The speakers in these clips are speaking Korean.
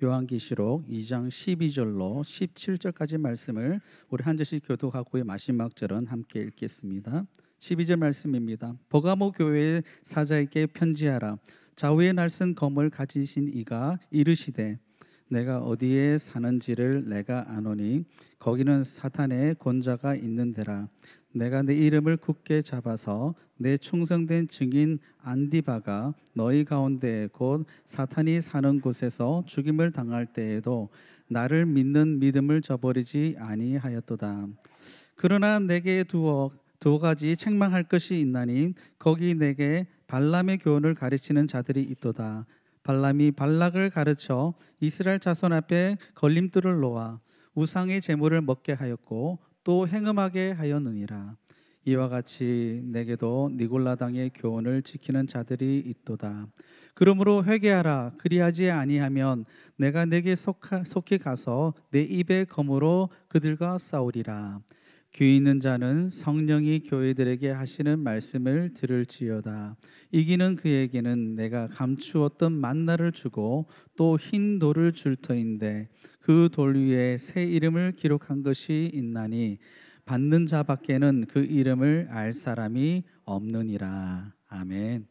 요한계시록 2장 12절로 17절까지 말씀을 우리 한 절씩 교독하고의 마지막 절은 함께 읽겠습니다. 12절 말씀입니다. 버가모 교회의 사자에게 편지하라. 좌우에 날선 검을 가지신 이가 이르시되 내가 어디에 사는지를 내가 아노니 거기는 사탄의 권자가 있는 데라. 내가 내 이름을 굳게 잡아서 내 충성된 증인 안디바가 너희 가운데 곧 사탄이 사는 곳에서 죽임을 당할 때에도 나를 믿는 믿음을 저버리지 아니하였도다. 그러나 내게 두어 가지 책망할 것이 있나니 거기 내게 발람의 교훈을 가르치는 자들이 있도다. 발람이 발락을 가르쳐 이스라엘 자손 앞에 걸림돌을 놓아 우상의 제물을 먹게 하였고 또 행음하게 하였느니라. 이와 같이 내게도 니골라당의 교훈을 지키는 자들이 있도다. 그러므로 회개하라. 그리하지 아니하면 내가 내게 속히 가서 내 입의 검으로 그들과 싸우리라. 귀 있는 자는 성령이 교회들에게 하시는 말씀을 들을지어다. 이기는 그에게는 내가 감추었던 만나를 주고 또 흰 돌을 줄 터인데 그 돌 위에 새 이름을 기록한 것이 있나니 받는 자밖에는 그 이름을 알 사람이 없느니라. 아멘.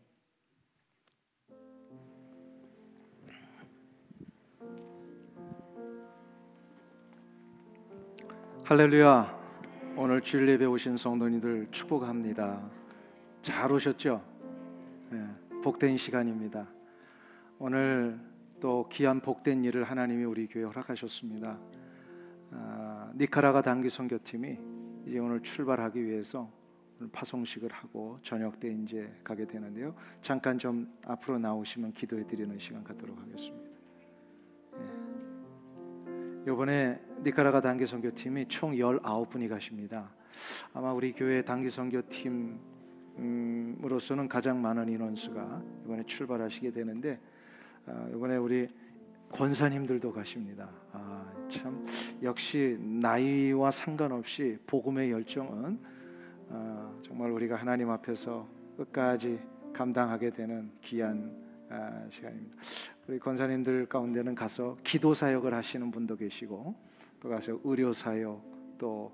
할렐루야. 오늘 주일 예배 오신 성도님들 축복합니다. 잘 오셨죠? 복된 시간입니다. 오늘 또 귀한 복된 일을 하나님이 우리 교회에 허락하셨습니다. 니카라과 단기 선교팀이 이제 오늘 출발하기 위해서 오늘 파송식을 하고 저녁 때 이제 가게 되는데요. 잠깐 좀 앞으로 나오시면 기도해 드리는 시간 갖도록 하겠습니다. 이번에 니카라과 단기 선교팀이 총 19분이 가십니다. 아마 우리 교회 단기 선교팀으로서는 가장 많은 인원수가 이번에 출발하시게 되는데 이번에 우리 권사님들도 가십니다. 참 역시 나이와 상관없이 복음의 열정은 정말 우리가 하나님 앞에서 끝까지 감당하게 되는 귀한 시간입니다. 우리 권사님들 가운데는 가서 기도 사역을 하시는 분도 계시고 또 가서 의료 사역 또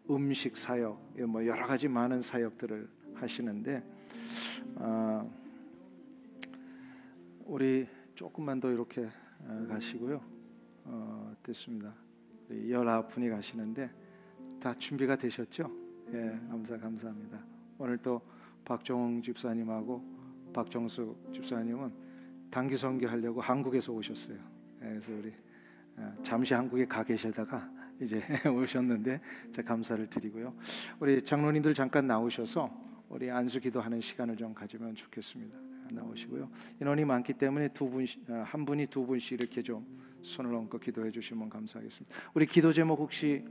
음식 사역 뭐 여러 가지 많은 사역들을 하시는데 우리 조금만 더 이렇게 가시고요. 됐습니다. 19분이 가시는데 다 준비가 되셨죠? 예, 감사합니다. 오늘 또 박종웅 집사님하고 박정숙 집사님은 단기 선교하려고 한국에서 오셨어요. 그래서 우리 잠시 한국에 가 계시다가 이제 오셨는데 제가 감사를 드리고요. 우리 장로님들 잠깐 나오셔서 우리 안수 기도하는 시간을 좀 가지면 좋겠습니다. 나오시고요. 인원이 많기 때문에 한 분이 두 분씩 이렇게 좀 손을 얹고 기도해 주시면 감사하겠습니다. 우리 기도 제목 혹시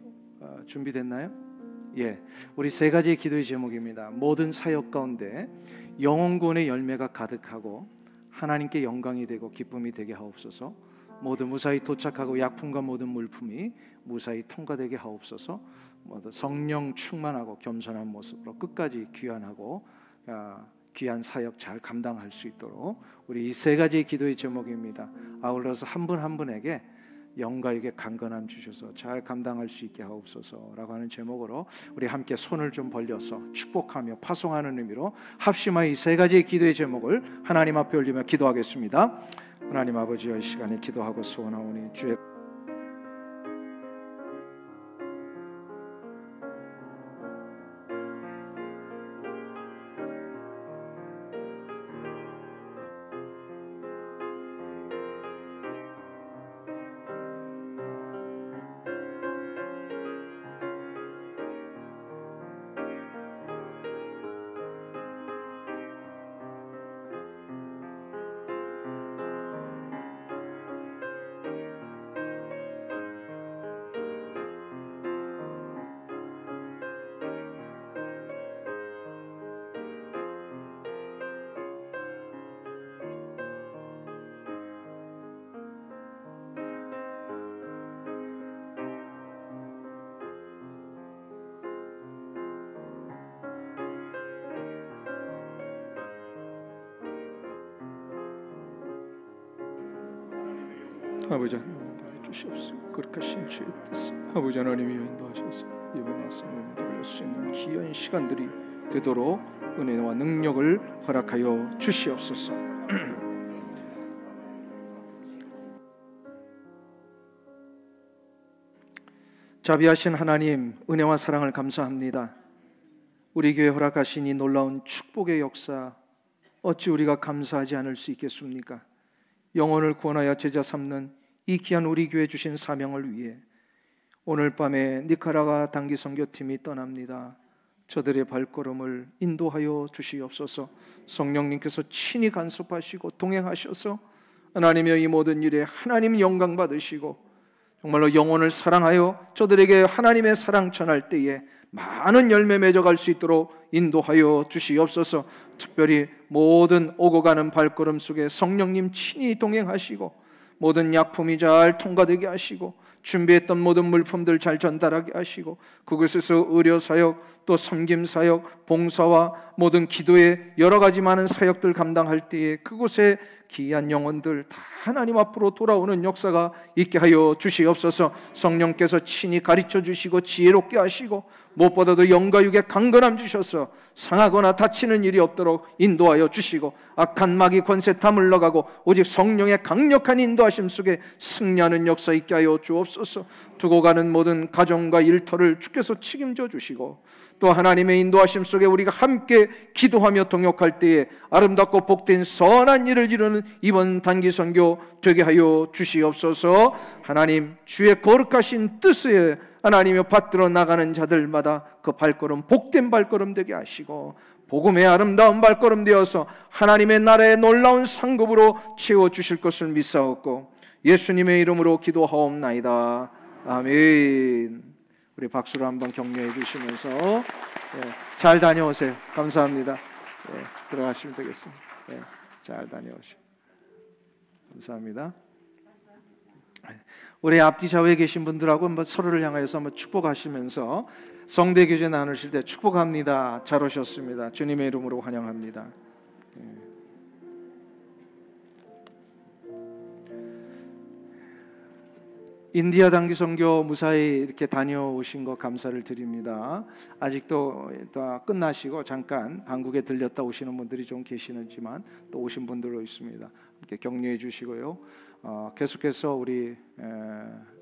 준비됐나요? 예, 우리 세 가지의 기도의 제목입니다. 모든 사역 가운데 영혼구원의 열매가 가득하고 하나님께 영광이 되고 기쁨이 되게 하옵소서. 모두 무사히 도착하고 약품과 모든 물품이 무사히 통과되게 하옵소서. 모두 성령 충만하고 겸손한 모습으로 끝까지 귀한 사역 잘 감당할 수 있도록 우리 이 세 가지의 기도의 제목입니다. 아울러서 한 분 한 분에게 영광에게 강건함 주셔서 잘 감당할 수 있게 하옵소서라고 하는 제목으로 우리 함께 손을 좀 벌려서 축복하며 파송하는 의미로 합심하여 이 세 가지의 기도의 제목을 하나님 앞에 올리며 기도하겠습니다. 하나님 아버지여, 이 시간에 기도하고 소원하오니 주의 아버지 하나님 인도하여 주시옵소서. 거룩하신 주의 뜻 아버지 하나님이 인도하셔서 예배 말씀을 들을 수 있는 귀한 시간들이 되도록 은혜와 능력을 허락하여 주시옵소서. 자비하신 하나님, 은혜와 사랑을 감사합니다. 우리 교회 허락하신 이 놀라운 축복의 역사 어찌 우리가 감사하지 않을 수 있겠습니까? 영혼을 구원하여 제자 삼는 이 귀한 우리 교회 주신 사명을 위해 오늘 밤에 니카라과 단기 선교팀이 떠납니다. 저들의 발걸음을 인도하여 주시옵소서. 성령님께서 친히 간섭하시고 동행하셔서 하나님의 이 모든 일에 하나님 영광 받으시고 정말로 영혼을 사랑하여 저들에게 하나님의 사랑 전할 때에 많은 열매 맺어갈 수 있도록 인도하여 주시옵소서. 특별히 모든 오고 가는 발걸음 속에 성령님 친히 동행하시고 모든 약품이 잘 통과되게 하시고 준비했던 모든 물품들 잘 전달하게 하시고 그곳에서 의료사역 또 섬김사역 봉사와 모든 기도의 여러 가지 많은 사역들 감당할 때에 그곳에 귀한 영혼들 다 하나님 앞으로 돌아오는 역사가 있게 하여 주시옵소서. 성령께서 친히 가르쳐 주시고 지혜롭게 하시고 무엇보다도 영과 육에 강건함 주셔서 상하거나 다치는 일이 없도록 인도하여 주시고 악한 마귀 권세 다 물러가고 오직 성령의 강력한 인도하심 속에 승리하는 역사 있게 하여 주옵소서. 두고 가는 모든 가정과 일터를 주께서 책임져 주시고 또 하나님의 인도하심 속에 우리가 함께 기도하며 동역할 때에 아름답고 복된 선한 일을 이루는 이번 단기 선교 되게 하여 주시옵소서. 하나님 주의 거룩하신 뜻에 하나님의 받들어 나가는 자들마다 그 발걸음 복된 발걸음 되게 하시고 복음의 아름다운 발걸음 되어서 하나님의 나라의 놀라운 상급으로 채워주실 것을 믿사옵고 예수님의 이름으로 기도하옵나이다. 아멘. 우리 박수로 한번 격려해 주시면서 잘 다녀오세요. 감사합니다. 들어가시면 되겠습니다. 잘 다녀오세요. 감사합니다. 우리 앞뒤 좌우에 계신 분들하고 한번 서로를 향하여서 한번 축복하시면서 성대 교제 나누실 때 축복합니다. 잘 오셨습니다. 주님의 이름으로 환영합니다. 인디아 단기 선교 무사히 이렇게 다녀오신 것 감사를 드립니다. 아직도 끝나시고 잠깐 한국에 들렸다 오시는 분들이 좀 계시는지만 또 오신 분들도 있습니다. 함께 격려해 주시고요. 계속해서 우리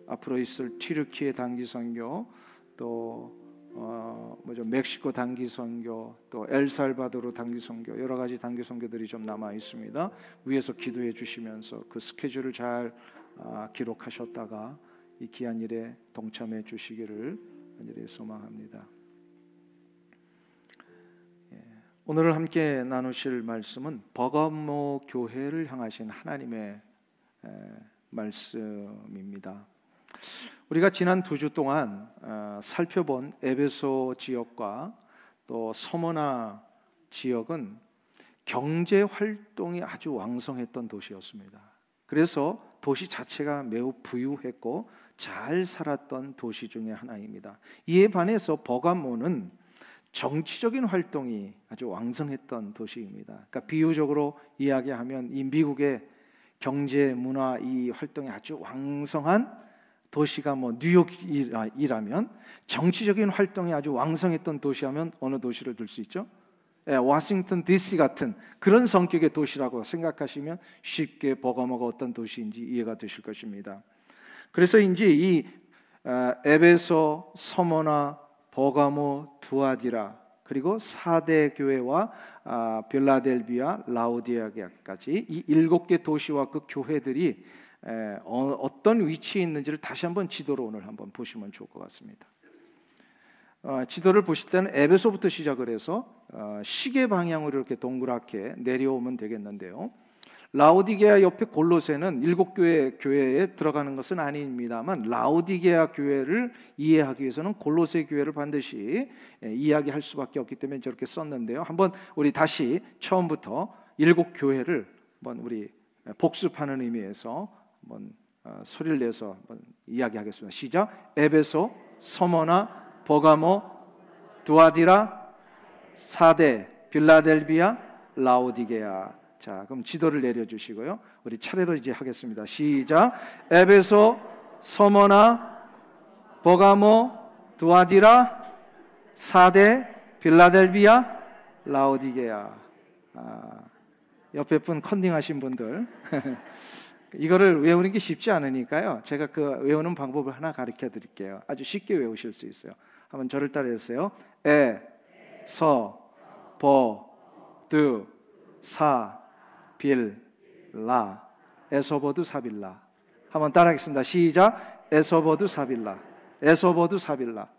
앞으로 있을 튀르키예 단기 선교 또 멕시코 단기 선교 또 엘살바도르 단기 선교 여러 가지 단기 선교들이 좀 남아 있습니다. 위에서 기도해 주시면서 그 스케줄을 잘 기록하셨다가 이 귀한 일에 동참해 주시기를 간절히 소망합니다. 오늘 함께 나누실 말씀은 버가모 교회를 향하신 하나님의 말씀입니다. 우리가 지난 2주 동안 살펴본 에베소 지역과 또 서머나 지역은 경제 활동이 아주 왕성했던 도시였습니다. 그래서 도시 자체가 매우 부유했고 잘 살았던 도시 중에 하나입니다. 이에 반해서 버가모는 정치적인 활동이 아주 왕성했던 도시입니다. 그러니까 비유적으로 이야기하면 이 미국의 경제, 문화 이 활동이 아주 왕성한 도시가 뉴욕이라면 정치적인 활동이 아주 왕성했던 도시하면 어느 도시를 들 수 있죠? 워싱턴 DC 같은 그런 성격의 도시라고 생각하시면 쉽게 버가모가 어떤 도시인지 이해가 되실 것입니다. 그래서인지 이 에베소, 서머나, 버가모, 두아디라 그리고 4대 교회와 빌라델비아, 라우디게아까지 이 7개 도시와 그 교회들이 어떤 위치에 있는지를 다시 한번 지도로 오늘 한번 보시면 좋을 것 같습니다. 지도를 보실 때는 에베소부터 시작을 해서 시계 방향으로 이렇게 동그랗게 내려오면 되겠는데요. 라우디게아 옆에 골로새는 7교회에 들어가는 것은 아닙니다만 라우디게아 교회를 이해하기 위해서는 골로새 교회를 반드시 이야기할 수밖에 없기 때문에 저렇게 썼는데요. 한번 우리 다시 처음부터 7교회를 한번 우리 복습하는 의미에서 한번 소리를 내서 한번 이야기하겠습니다. 시작. 에베소, 서머나, 버가모, 두아디라, 4대, 빌라델비아, 라우디게아. 자, 그럼 지도를 내려주시고요. 우리 차례로 이제 하겠습니다. 시작. 에베소, 서머나, 버가모, 두아디라, 사데, 빌라델비아, 라오디게아. 옆에 분 컨닝하신 분들 이거를 외우는 게 쉽지 않으니까요. 제가 그 외우는 방법을 하나 가르쳐 드릴게요. 아주 쉽게 외우실 수 있어요. 한번 저를 따라해주세요. 에, 서, 버, 두, 사, 빌, 라. 에서버두 사빌라. 한번 따라하겠습니다. 시작. 에서버두 사빌라. 에서버두 사빌라.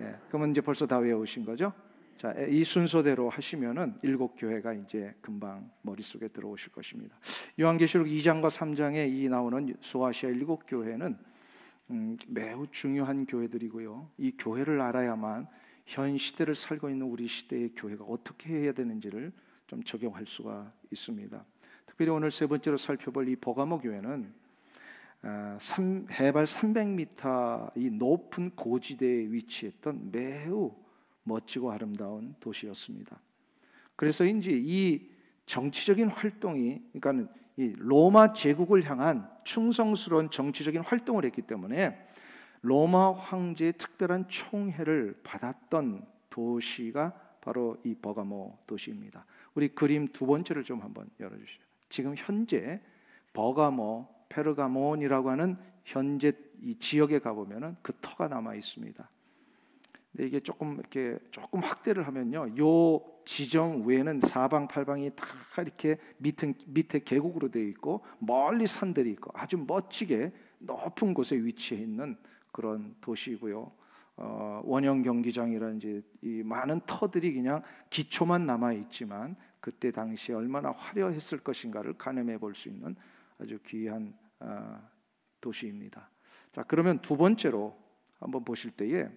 예, 그러면 이제 벌써 다 외우신 거죠? 자, 이 순서대로 하시면은 7교회가 이제 금방 머릿속에 들어오실 것입니다. 요한계시록 2장과 3장에 이 나오는 소아시아 7교회는 매우 중요한 교회들이고요. 이 교회를 알아야만 현 시대를 살고 있는 우리 시대의 교회가 어떻게 해야 되는지를 좀 적용할 수가 있습니다. 특별히 오늘 세 번째로 살펴볼 이 버가모 교회는 해발 300m 이 높은 고지대에 위치했던 매우 멋지고 아름다운 도시였습니다. 그래서인지 이 정치적인 활동이, 그러니까 이 로마 제국을 향한 충성스러운 정치적인 활동을 했기 때문에 로마 황제의 특별한 총애를 받았던 도시가 바로 이 버가모 도시입니다. 우리 그림 두 번째를 좀 한번 열어주시죠. 지금 현재 버가모, 페르가몬이라고 하는 현재 이 지역에 가보면은 그 터가 남아 있습니다. 근데 이게 조금 확대를 하면요, 요 지점 외에는 사방팔방이 다 이렇게 밑에 계곡으로 되어 있고 멀리 산들이 있고 아주 멋지게 높은 곳에 위치해 있는 그런 도시이고요. 원형 경기장이라든지 이 많은 터들이 그냥 기초만 남아 있지만 그때 당시에 얼마나 화려했을 것인가를 가늠해 볼 수 있는 아주 귀한 도시입니다. 자, 그러면 두 번째로 한번 보실 때에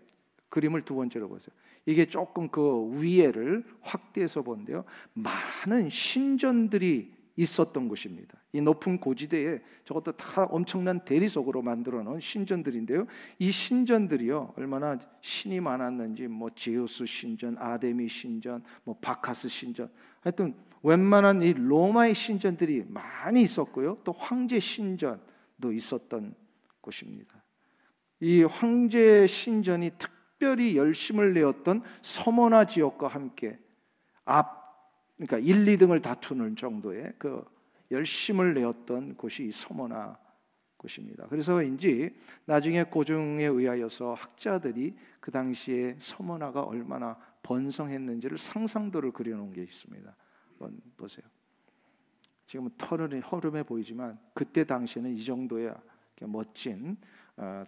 그림을 두 번째로 보세요. 이게 조금 그 위에를 확대해서 본데요, 많은 신전들이 있었던 곳입니다. 이 높은 고지대에 저것도 다 엄청난 대리석으로 만들어 놓은 신전들인데요, 이 신전들이요 얼마나 신이 많았는지 뭐 제우스 신전, 아데미 신전, 뭐 바카스 신전, 하여튼 웬만한 이 로마의 신전들이 많이 있었고요, 또 황제 신전도 있었던 곳입니다. 이 황제 신전이 특별히 열심을 내었던 서머나 지역과 함께 그러니까 1, 2등을 다투는 정도의 그 열심을 내었던 곳이 서머나 곳입니다. 그래서인지 나중에 고증에 의하여서 학자들이 그 당시에 서머나가 얼마나 번성했는지를 상상도를 그려놓은 게 있습니다. 한번 보세요. 지금은 터널이 허름해 보이지만 그때 당시에는 이 정도의 멋진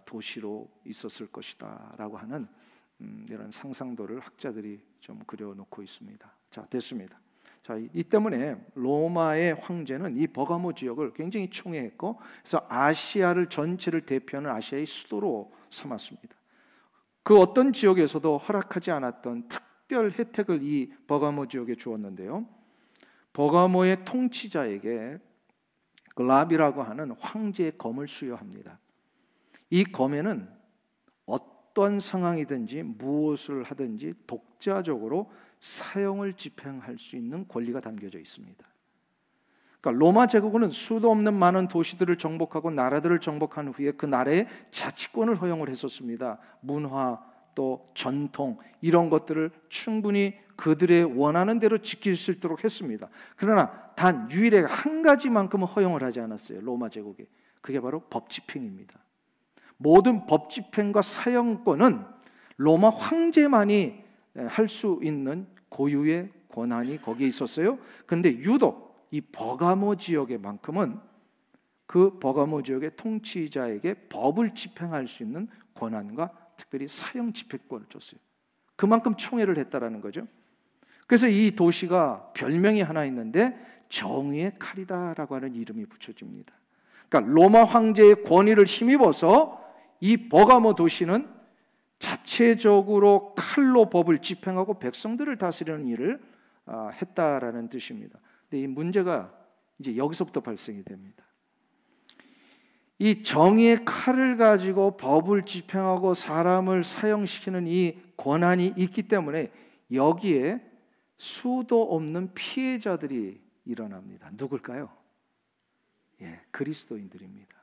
도시로 있었을 것이다 라고 하는 이런 상상도를 학자들이 좀 그려놓고 있습니다. 자, 됐습니다. 자, 이 때문에 로마의 황제는 이 버가모 지역을 굉장히 총애했고, 그래서 아시아를 전체를 대표하는 아시아의 수도로 삼았습니다. 그 어떤 지역에서도 허락하지 않았던 특별 혜택을 이 버가모 지역에 주었는데요, 버가모의 통치자에게 글랍이라고 하는 황제의 검을 수여합니다. 이 검에는 어떤 상황이든지 무엇을 하든지 독자적으로 사형을 집행할 수 있는 권리가 담겨져 있습니다. 그러니까 로마 제국은 수도 없는 많은 도시들을 정복하고 나라들을 정복한 후에 그 나라의 자치권을 허용을 했었습니다. 문화 또 전통 이런 것들을 충분히 그들의 원하는 대로 지킬 수 있도록 했습니다. 그러나 단 유일하게 한 가지만큼은 허용을 하지 않았어요. 로마 제국에. 그게 바로 법 집행입니다. 모든 법 집행과 사형권은 로마 황제만이 할 수 있는 고유의 권한이 거기에 있었어요. 그런데 유독 이 버가모 지역에만큼은 그 버가모 지역의 통치자에게 법을 집행할 수 있는 권한과 특별히 사형 집행권을 줬어요. 그만큼 총애를 했다라는 거죠. 그래서 이 도시가 별명이 하나 있는데 정의의 칼이다라고 하는 이름이 붙여집니다. 그러니까 로마 황제의 권위를 힘입어서 이 버가모 도시는 자체적으로 칼로 법을 집행하고 백성들을 다스리는 일을 했다라는 뜻입니다. 근데 이 문제가 이제 여기서부터 발생이 됩니다. 이 정의의 칼을 가지고 법을 집행하고 사람을 사형시키는 이 권한이 있기 때문에 여기에 수도 없는 피해자들이 일어납니다. 누굴까요? 예, 그리스도인들입니다.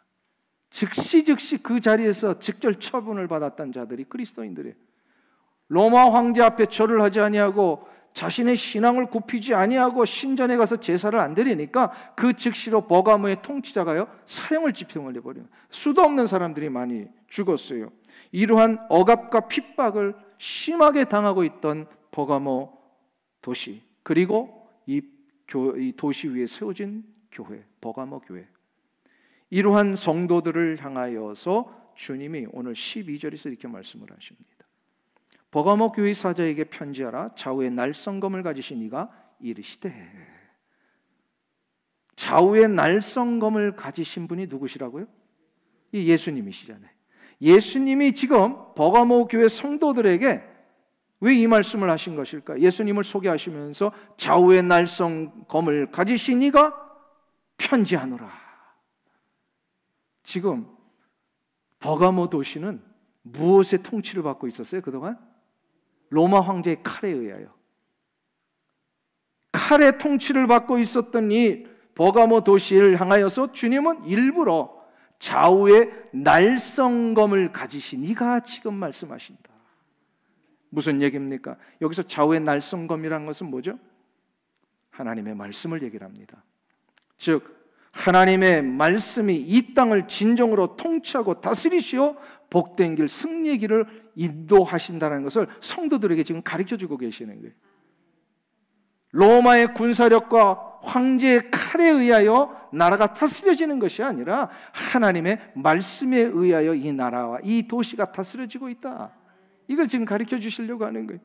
즉시 그 자리에서 직결 처분을 받았던 자들이 그리스도인들이에요. 로마 황제 앞에 절을 하지 아니하고 자신의 신앙을 굽히지 아니하고 신전에 가서 제사를 안 드리니까 그 즉시로 버가모의 통치자가요 사형을 집행을 해버려요. 수도 없는 사람들이 많이 죽었어요. 이러한 억압과 핍박을 심하게 당하고 있던 버가모 도시, 그리고 이 도시 위에 세워진 교회, 버가모 교회, 이러한 성도들을 향하여서 주님이 오늘 12절에서 이렇게 말씀을 하십니다. 버가모 교회 사자에게 편지하라. 좌우에 날성검을 가지신 이가 이르시되. 좌우에 날성검을 가지신 분이 누구시라고요? 이 예수님이시잖아요. 예수님이 지금 버가모 교회 성도들에게 왜 이 말씀을 하신 것일까? 예수님을 소개하시면서 좌우에 날성검을 가지신 이가 편지하노라. 지금 버가모 도시는 무엇의 통치를 받고 있었어요? 그동안? 로마 황제의 칼에 의하여 칼의 통치를 받고 있었던 이 버가모 도시를 향하여서 주님은 일부러 좌우에 날성검을 가지신 이가 지금 말씀하신다. 무슨 얘기입니까? 여기서 좌우에 날성검이라는 것은 뭐죠? 하나님의 말씀을 얘기를 합니다. 즉 하나님의 말씀이 이 땅을 진정으로 통치하고 다스리시어 복된 길, 승리의 길을 인도하신다는 것을 성도들에게 지금 가르쳐주고 계시는 거예요. 로마의 군사력과 황제의 칼에 의하여 나라가 다스려지는 것이 아니라 하나님의 말씀에 의하여 이 나라와 이 도시가 다스려지고 있다. 이걸 지금 가르쳐 주시려고 하는 거예요.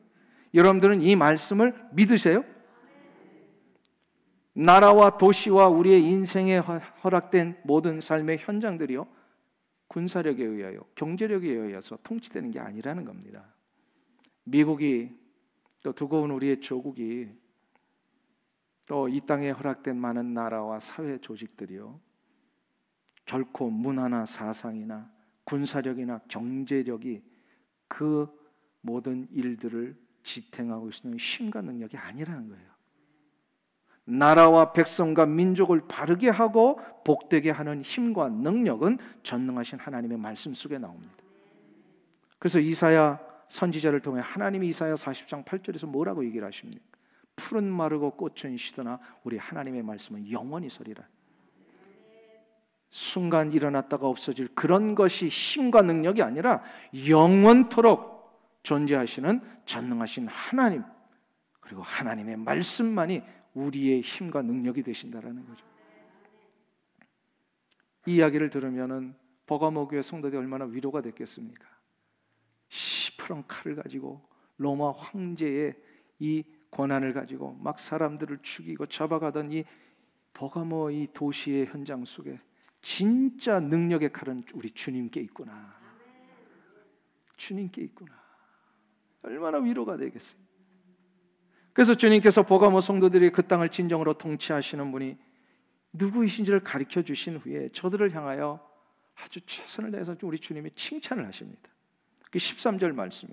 여러분들은 이 말씀을 믿으세요? 나라와 도시와 우리의 인생에 허락된 모든 삶의 현장들이요, 군사력에 의하여, 경제력에 의해서 통치되는 게 아니라는 겁니다. 미국이, 또 두고 온 우리의 조국이, 또 이 땅에 허락된 많은 나라와 사회 조직들이요, 결코 문화나 사상이나 군사력이나 경제력이 그 모든 일들을 지탱하고 있는 힘과 능력이 아니라는 거예요. 나라와 백성과 민족을 바르게 하고 복되게 하는 힘과 능력은 전능하신 하나님의 말씀 속에 나옵니다. 그래서 이사야 선지자를 통해 하나님이 이사야 40장 8절에서 뭐라고 얘기를 하십니까? 푸른 마르고 꽃은 시드나 우리 하나님의 말씀은 영원히 서리라. 순간 일어났다가 없어질 그런 것이 힘과 능력이 아니라 영원토록 존재하시는 전능하신 하나님, 그리고 하나님의 말씀만이 우리의 힘과 능력이 되신다라는 거죠. 이 이야기를 들으면은 버가모 교회 성도들이 얼마나 위로가 됐겠습니까? 시퍼런 칼을 가지고 로마 황제의 이 권한을 가지고 막 사람들을 죽이고 잡아가던 이 버가모 이 도시의 현장 속에 진짜 능력의 칼은 우리 주님께 있구나. 주님께 있구나. 얼마나 위로가 되겠어요. 그래서 주님께서 버가모 성도들이 그 땅을 진정으로 통치하시는 분이 누구이신지를 가르쳐 주신 후에 저들을 향하여 아주 최선을 다해서 우리 주님이 칭찬을 하십니다. 그 13절 말씀이,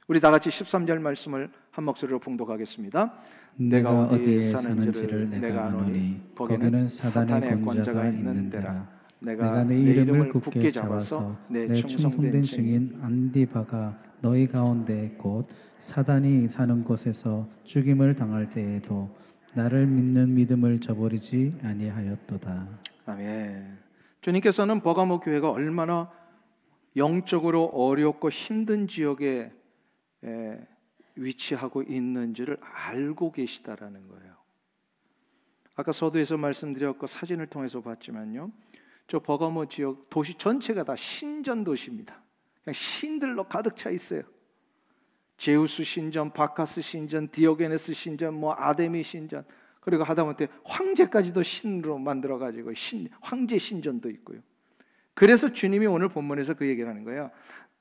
우리 다 같이 13절 말씀을 한 목소리로 봉독하겠습니다. 내가 어디에 사는지를 내가 아노니 거기는 사탄의 권자가 있는 데라. 내가 내 이름을 굳게 잡아서 내 충성된 증인 안디바가 너희 가운데 곧 사단이 사는 곳에서 죽임을 당할 때에도 나를 믿는 믿음을 저버리지 아니하였도다. 아멘. 주님께서는 버가모 교회가 얼마나 영적으로 어렵고 힘든 지역에 위치하고 있는지를 알고 계시다라는 거예요. 아까 서두에서 말씀드렸고 사진을 통해서 봤지만요, 저 버가모 지역 도시 전체가 다 신전 도시입니다. 그냥 신들로 가득 차 있어요. 제우스 신전, 바카스 신전, 디오게네스 신전, 뭐 아데미 신전, 그리고 하다못해 황제까지도 신으로 만들어가지고 황제 신전도 있고요. 그래서 주님이 오늘 본문에서 그 얘기를 하는 거예요.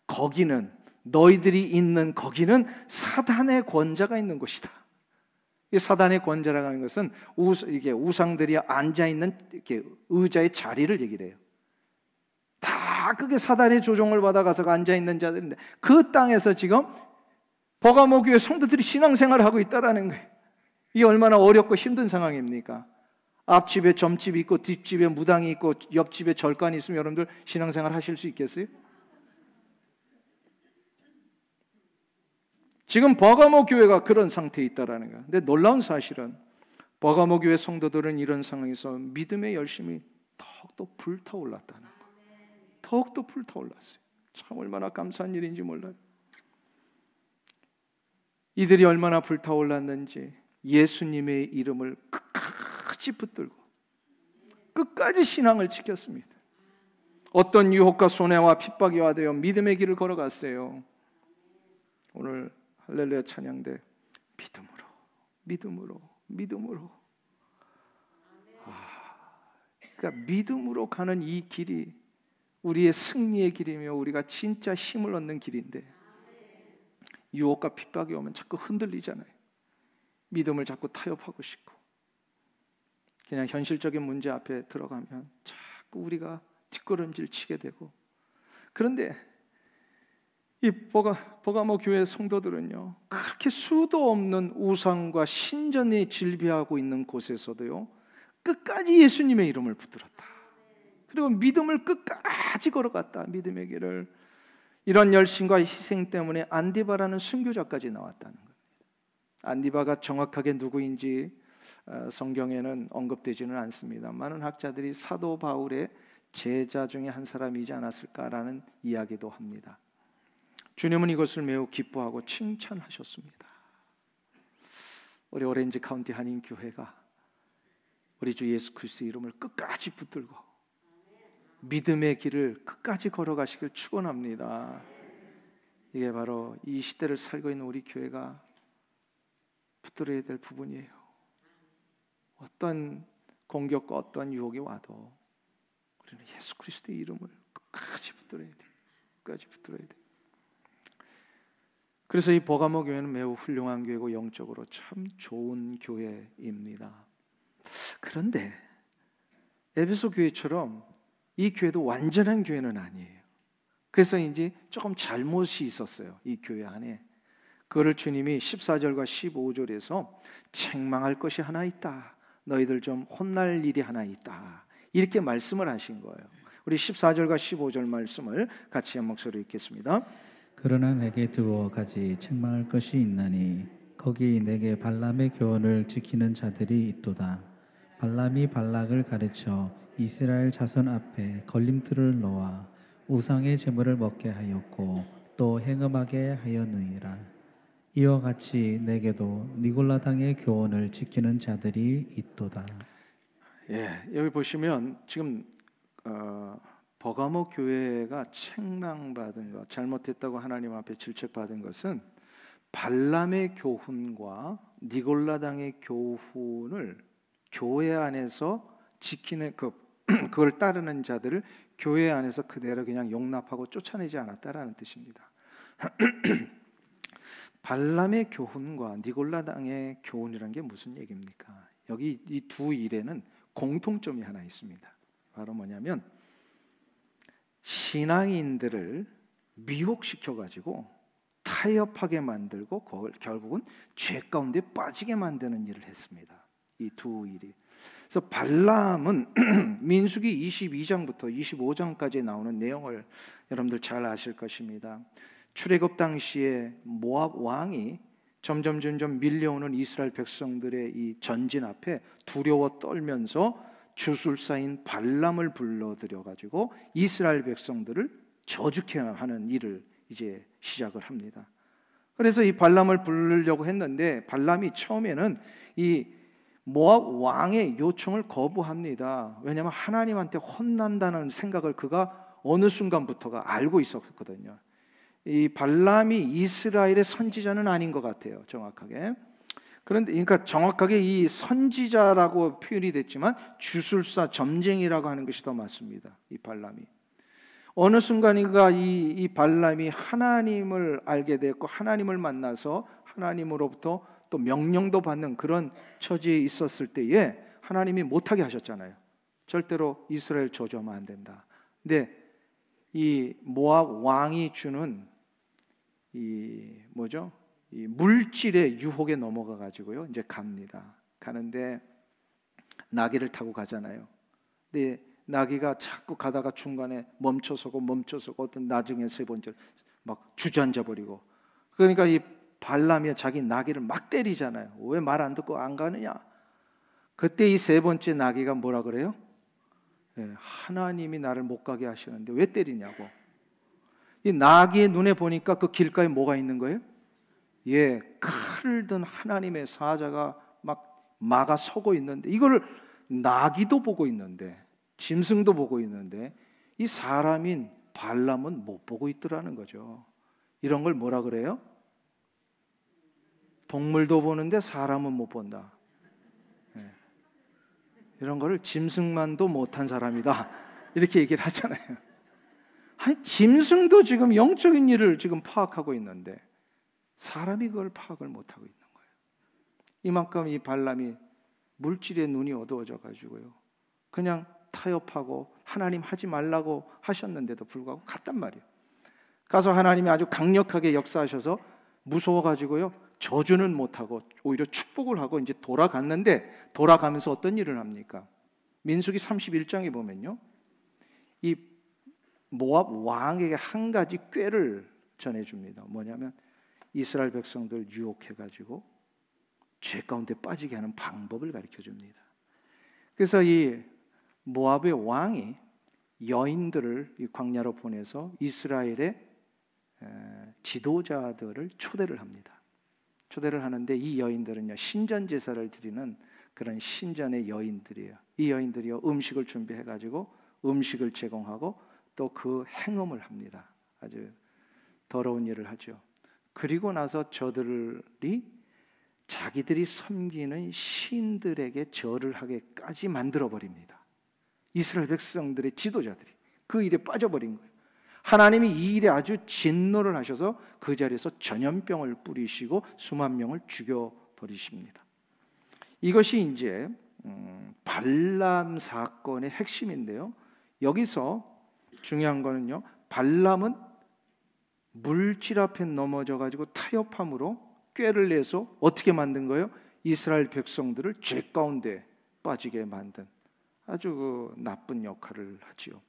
거기는, 너희들이 있는 거기는 사단의 권자가 있는 곳이다. 이 사단의 권자라고 하는 것은 이게 우상들이 앉아 있는 이렇게 의자의 자리를 얘기를 해요. 다 그게 사단의 조종을 받아가서 앉아 있는 자들인데 그 땅에서 지금 버가모 교회 성도들이 신앙생활을 하고 있다라는 거예요. 이게 얼마나 어렵고 힘든 상황입니까? 앞집에 점집이 있고 뒷집에 무당이 있고 옆집에 절간이 있으면 여러분들 신앙생활 하실 수 있겠어요? 지금 버가모 교회가 그런 상태에 있다라는 거예요. 근데 놀라운 사실은 버가모 교회 성도들은 이런 상황에서 믿음의 열심이 더욱더 불타올랐다는 거예요. 더욱더 불타올랐어요. 참 얼마나 감사한 일인지 몰라요. 이들이 얼마나 불타올랐는지 예수님의 이름을 끝까지 붙들고 끝까지 신앙을 지켰습니다. 어떤 유혹과 손해와 핍박이 와도요 믿음의 길을 걸어갔어요. 오늘 할렐루야 찬양대 믿음으로 그러니까 믿음으로 가는 이 길이 우리의 승리의 길이며 우리가 진짜 힘을 얻는 길인데 유혹과 핍박이 오면 자꾸 흔들리잖아요. 믿음을 자꾸 타협하고 싶고 그냥 현실적인 문제 앞에 들어가면 자꾸 우리가 뒷걸음질 치게 되고 그런데 이 버가모 교회 성도들은요 그렇게 수도 없는 우상과 신전에 질비하고 있는 곳에서도요 끝까지 예수님의 이름을 붙들었다. 그리고 믿음을 끝까지 걸어갔다. 믿음의 길을. 이런 열심과 희생 때문에 안디바라는 순교자까지 나왔다는 겁니다. 안디바가 정확하게 누구인지 성경에는 언급되지는 않습니다. 많은 학자들이 사도 바울의 제자 중에 한 사람이지 않았을까라는 이야기도 합니다. 주님은 이것을 매우 기뻐하고 칭찬하셨습니다. 우리 오렌지 카운티 한인교회가 우리 주 예수 그리스도의 이름을 끝까지 붙들고 믿음의 길을 끝까지 걸어가시길 축원합니다. 이게 바로 이 시대를 살고 있는 우리 교회가 붙들어야 될 부분이에요. 어떤 공격과 어떤 유혹이 와도 우리는 예수 그리스도의 이름을 끝까지 붙들어야 돼요. 끝까지 붙들어야 돼요. 그래서 이 버가모 교회는 매우 훌륭한 교회고 영적으로 참 좋은 교회입니다. 그런데 에베소 교회처럼 이 교회도 완전한 교회는 아니에요. 그래서 이제 조금 잘못이 있었어요. 이 교회 안에. 그거를 주님이 14절과 15절에서 책망할 것이 하나 있다. 너희들 좀 혼날 일이 하나 있다. 이렇게 말씀을 하신 거예요. 우리 14절과 15절 말씀을 같이 한 목소리로 읽겠습니다. 그러나 내게 두어 가지 책망할 것이 있나니 거기 내게 발람의 교훈을 지키는 자들이 있도다. 발람이 발락을 가르쳐 이스라엘 자손 앞에 걸림돌을 놓아 우상의 제물을 먹게 하였고 또 행음하게 하였느니라. 이와 같이 내게도 니골라당의 교훈을 지키는 자들이 있도다. 여기 보시면 지금 버가모 교회가 책망받은 것, 잘못했다고 하나님 앞에 질책받은 것은 발람의 교훈과 니골라당의 교훈을 교회 안에서 지키는 그걸 따르는 자들을 교회 안에서 그대로 그냥 용납하고 쫓아내지 않았다라는 뜻입니다. 발람의 교훈과 니골라당의 교훈이라는 게 무슨 얘기입니까? 여기 이 두 일에는 공통점이 하나 있습니다. 바로 뭐냐면 신앙인들을 미혹시켜가지고 타협하게 만들고 그걸 결국은 죄 가운데 빠지게 만드는 일을 했습니다. 이 두 일이. 그래서 발람은 민수기 22장부터 25장까지 나오는 내용을 여러분들 잘 아실 것입니다. 출애굽 당시에 모압 왕이 점점 밀려오는 이스라엘 백성들의 이 전진 앞에 두려워 떨면서 주술사인 발람을 불러들여 가지고 이스라엘 백성들을 저주케 하는 일을 이제 시작을 합니다. 그래서 이 발람을 부르려고 했는데 발람이 처음에는 이 모압 왕의 요청을 거부합니다. 왜냐하면 하나님한테 혼난다는 생각을 그가 어느 순간부터가 알고 있었거든요. 이 발람이 이스라엘의 선지자는 아닌 것 같아요, 정확하게. 그런데 그러니까 정확하게 이 선지자라고 표현이 됐지만 주술사 점쟁이라고 하는 것이 더 맞습니다. 이 발람이 어느 순간인가 이 발람이 하나님을 알게 됐고 하나님을 만나서 하나님으로부터 또 명령도 받는 그런 처지에 있었을 때에 하나님이 못하게 하셨잖아요. 절대로 이스라엘 저주하면 안 된다. 근데 이 모압 왕이 주는 이 뭐죠? 이 물질의 유혹에 넘어가 가지고요. 이제 갑니다. 가는데 나귀를 타고 가잖아요. 근데 나귀가 자꾸 가다가 중간에 멈춰서고 어떤 나중에 세 번째 막 주저앉아 버리고, 그러니까 이 발람이 자기 나귀를 막 때리잖아요. 왜 말 안 듣고 안 가느냐? 그때 이 세 번째 나귀가 뭐라 그래요? 하나님이 나를 못 가게 하시는데 왜 때리냐고. 이 나귀의 눈에 보니까 그 길가에 뭐가 있는 거예요? 칼을 든 하나님의 사자가 막 막아 서고 있는데, 이거를 나귀도 보고 있는데, 짐승도 보고 있는데, 이 사람인 발람은 못 보고 있더라는 거죠. 이런 걸 뭐라 그래요? 동물도 보는데 사람은 못 본다. 이런 거를 짐승만도 못한 사람이다, 이렇게 얘기를 하잖아요. 아니, 짐승도 지금 영적인 일을 지금 파악하고 있는데 사람이 그걸 파악을 못하고 있는 거예요. 이만큼 이 발람이 물질의 눈이 어두워져 가지고요, 그냥 타협하고 하나님 하지 말라고 하셨는데도 불구하고 갔단 말이에요. 가서 하나님이 아주 강력하게 역사하셔서 무서워 가지고요, 저주는 못하고 오히려 축복을 하고 이제 돌아갔는데, 돌아가면서 어떤 일을 합니까? 민수기 31장에 보면요, 이 모압 왕에게 한 가지 꾀를 전해줍니다. 뭐냐면 이스라엘 백성들 유혹해가지고 죄 가운데 빠지게 하는 방법을 가르쳐줍니다. 그래서 이 모압의 왕이 여인들을 이 광야로 보내서 이스라엘의 지도자들을 초대를 합니다. 초대를 하는데 이 여인들은요, 신전 제사를 드리는 그런 신전의 여인들이에요. 이 여인들이요, 음식을 준비해가지고 음식을 제공하고 또 그 행음을 합니다. 아주 더러운 일을 하죠. 그리고 나서 저들이 자기들이 섬기는 신들에게 절을 하게까지 만들어 버립니다. 이스라엘 백성들의 지도자들이 그 일에 빠져버린 거예요. 하나님이 이 일에 아주 진노를 하셔서 그 자리에서 전염병을 뿌리시고 수만 명을 죽여버리십니다. 이것이 이제 발람 사건의 핵심인데요, 여기서 중요한 거는요, 발람은 물질 앞에 넘어져 가지고 타협함으로 꾀를 내서 어떻게 만든 거예요? 이스라엘 백성들을 죄 가운데 빠지게 만든 아주 나쁜 역할을 하지요.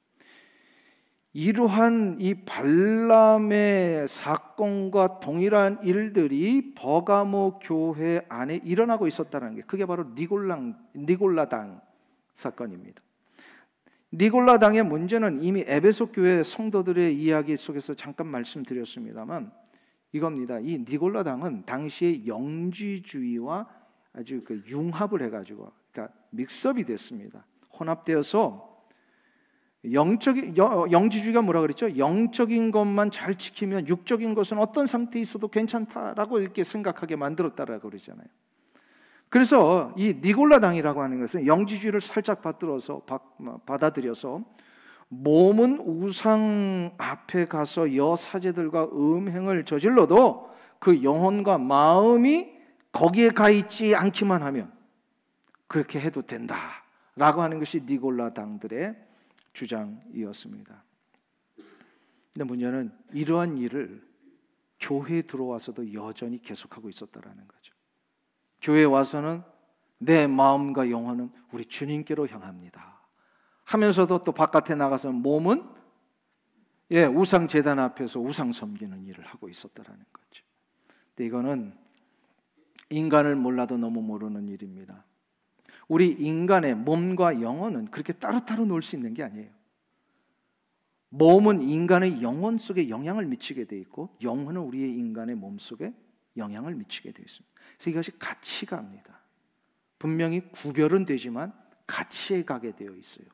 이러한 이 발람의 사건과 동일한 일들이 버가모 교회 안에 일어나고 있었다는 게, 그게 바로 니골라당 사건입니다. 니골라당의 문제는 이미 에베소 교회 성도들의 이야기 속에서 잠깐 말씀드렸습니다만 이겁니다. 이 니골라당은 당시의 영지주의와 아주 그 융합을 해가지고, 그러니까 믹스업이 됐습니다. 혼합되어서 영지주의가 뭐라 그랬죠? 영적인 것만 잘 지키면 육적인 것은 어떤 상태에 있어도 괜찮다라고 이렇게 생각하게 만들었다라고 그러잖아요. 그래서 이 니골라당이라고 하는 것은 영지주의를 살짝 받아들여서 몸은 우상 앞에 가서 여사제들과 음행을 저질러도 그 영혼과 마음이 거기에 가 있지 않기만 하면 그렇게 해도 된다라고 하는 것이 니골라당들의 주장이었습니다. 근데 문제는 이러한 일을 교회에 들어와서도 여전히 계속하고 있었다라는 거죠. 교회에 와서는 내 마음과 영혼은 우리 주님께로 향합니다 하면서도 또 바깥에 나가서 몸은 우상 제단 앞에서 우상 섬기는 일을 하고 있었다라는 거죠. 근데 이거는 인간을 몰라도 너무 모르는 일입니다. 우리 인간의 몸과 영혼은 그렇게 따로따로 놀 수 있는 게 아니에요. 몸은 인간의 영혼 속에 영향을 미치게 돼 있고, 영혼은 우리의 인간의 몸 속에 영향을 미치게 되어 있습니다. 그래서 이것이 같이 갑니다. 분명히 구별은 되지만 같이 가게 되어 있어요.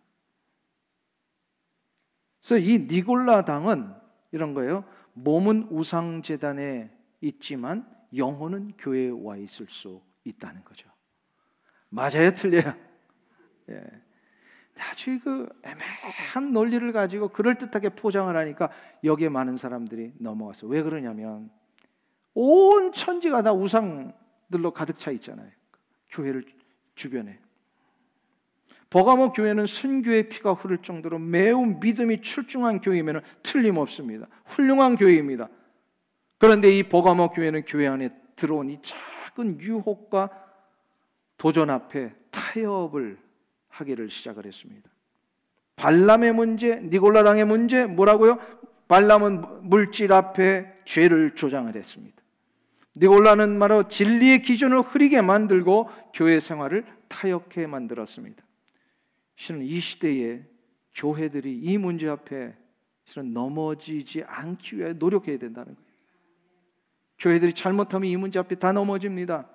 그래서 이 니골라당은 이런 거예요. 몸은 우상제단에 있지만 영혼은 교회에 와 있을 수 있다는 거죠. 맞아요, 틀려요? 아주 그 애매한 논리를 가지고 그럴듯하게 포장을 하니까 여기에 많은 사람들이 넘어가서, 왜 그러냐면 온 천지가 다 우상들로 가득 차 있잖아요. 교회를 주변에. 버가모 교회는 순교의 피가 흐를 정도로 매우 믿음이 출중한 교회이면 틀림없습니다. 훌륭한 교회입니다. 그런데 이 버가모 교회는 교회 안에 들어온 이 작은 유혹과 도전 앞에 타협을 하기를 시작을 했습니다. 발람의 문제, 니골라당의 문제, 뭐라고요? 발람은 물질 앞에 죄를 조장을 했습니다. 니골라는 바로 진리의 기준을 흐리게 만들고 교회 생활을 타협해 만들었습니다. 실은 이 시대에 교회들이 이 문제 앞에 실은 넘어지지 않기 위해 노력해야 된다는 거예요. 교회들이 잘못하면 이 문제 앞에 다 넘어집니다.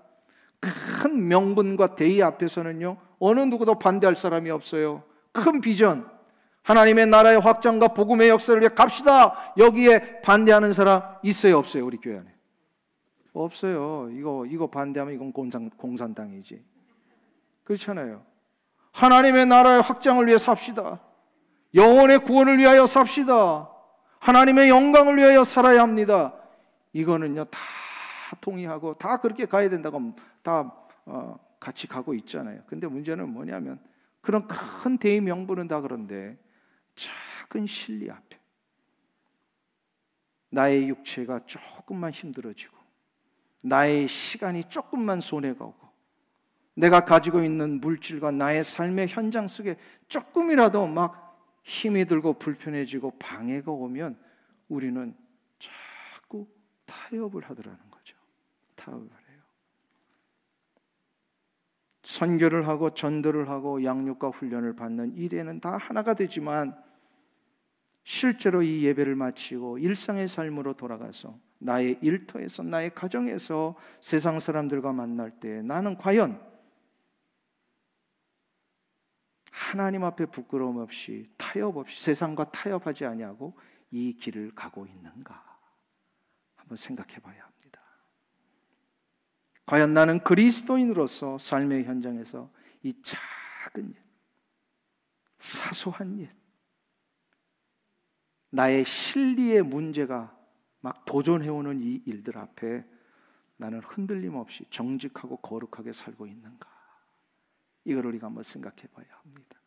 큰 명분과 대의 앞에서는요, 어느 누구도 반대할 사람이 없어요. 큰 비전, 하나님의 나라의 확장과 복음의 역사를 위해 갑시다. 여기에 반대하는 사람 있어요, 없어요? 우리 교회 안에 없어요. 이거 반대하면 이건 공산당이지. 그렇잖아요. 하나님의 나라의 확장을 위해 삽시다. 영혼의 구원을 위하여 삽시다. 하나님의 영광을 위하여 살아야 합니다. 이거는요, 다 동의하고 다 그렇게 가야 된다고 다 같이 가고 있잖아요. 근데 문제는 뭐냐면 그런 큰 대의 명분은 다 그런데 작은 실리 앞에 나의 육체가 조금만 힘들어지고 나의 시간이 조금만 손해가고 내가 가지고 있는 물질과 나의 삶의 현장 속에 조금이라도 막 힘이 들고 불편해지고 방해가 오면 우리는 자꾸 타협을 하더라는 거죠. 타협을 해요. 선교를 하고 전도를 하고 양육과 훈련을 받는 일에는 다 하나가 되지만 실제로 이 예배를 마치고 일상의 삶으로 돌아가서 나의 일터에서 나의 가정에서 세상 사람들과 만날 때 나는 과연 하나님 앞에 부끄러움 없이 타협 없이 세상과 타협하지 아니하고 이 길을 가고 있는가 한번 생각해 봐야 합니다. 과연 나는 그리스도인으로서 삶의 현장에서 이 작은 일, 사소한 일, 나의 실리의 문제가 막 도전해오는 이 일들 앞에 나는 흔들림 없이 정직하고 거룩하게 살고 있는가? 이걸 우리가 한번 생각해 봐야 합니다.